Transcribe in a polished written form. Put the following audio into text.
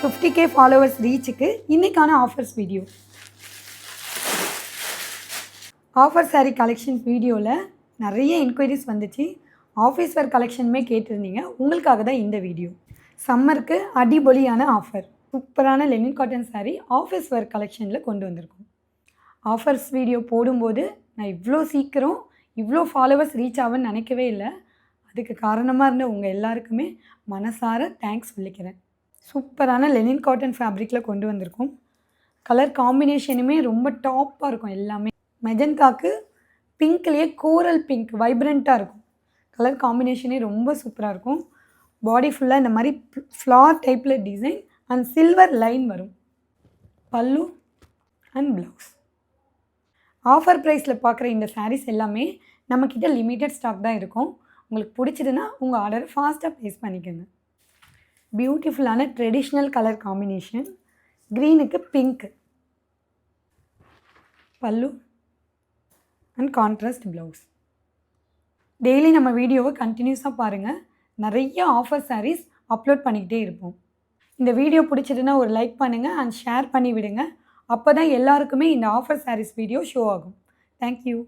50K followers ரீச்சுக்கு இன்றைக்கான offers video. Offer sari collections வீடியோவில் நிறைய என்கொயரிஸ் வந்துச்சு. ஆஃபீஸ் வேர் கலெக்ஷனுமே கேட்டிருந்தீங்க. உங்களுக்காக தான் இந்த வீடியோ. சம்மருக்கு அடிபொலியான ஆஃபர், சூப்பரான linen cotton sari office wear கலெக்ஷனில் கொண்டு வந்திருக்கோம். ஆஃபர்ஸ் வீடியோ போடும்போது நான் இவ்வளோ சீக்கிரம் இவ்வளோ ஃபாலோவர்ஸ் ரீச் ஆகும்னு நினைக்கவே இல்லை. அதுக்கு காரணமாக இருந்த உங்கள் எல்லாருக்குமே மனசார தேங்க்ஸ் சொல்லிக்கிறேன். சூப்பரான லெனின் காட்டன் ஃபேப்ரிக்கில் கொண்டு வந்திருக்கோம். கலர் காம்பினேஷனுமே ரொம்ப டாப்பாக இருக்கும். எல்லாமே மெஜந்தாக்கு பிங்க்லேயே கோரல் பிங்க் வைப்ரண்ட்டாக இருக்கும். கலர் காம்பினேஷனே ரொம்ப சூப்பராக இருக்கும். பாடி ஃபுல்லாக இந்த மாதிரி ஃப்ளார் டைப்பில் டிசைன் அண்ட் சில்வர் லைன் வரும். பல்லு அண்ட் ப்ளவுஸ். ஆஃபர் ப்ரைஸில் பார்க்குற இந்த சாரீஸ் எல்லாமே நம்மக்கிட்ட லிமிட்டட் ஸ்டாக் தான் இருக்கும். உங்களுக்கு பிடிச்சதுன்னா உங்கள் ஆர்டரை ஃபாஸ்ட்டாக ப்ளேஸ் பண்ணிக்கோங்க. பியூட்டிஃபுல்லான ட்ரெடிஷ்னல் கலர் காம்பினேஷன், க்ரீனுக்கு பிங்க் பல்லு அண்ட் கான்ட்ராஸ்ட் ப்ளவுஸ். டெய்லி நம்ம வீடியோவை கண்டினியூஸாக பாருங்கள். நிறைய ஆஃபர் சாரீஸ் அப்லோட் பண்ணிக்கிட்டே இருப்போம். இந்த வீடியோ பிடிச்சதுன்னா ஒரு லைக் பண்ணுங்கள் அண்ட் ஷேர் பண்ணி விடுங்க. அப்போ தான் எல்லாருக்குமே இந்த ஆஃபர் சாரீஸ் வீடியோ ஷோ ஆகும். தேங்க்யூ.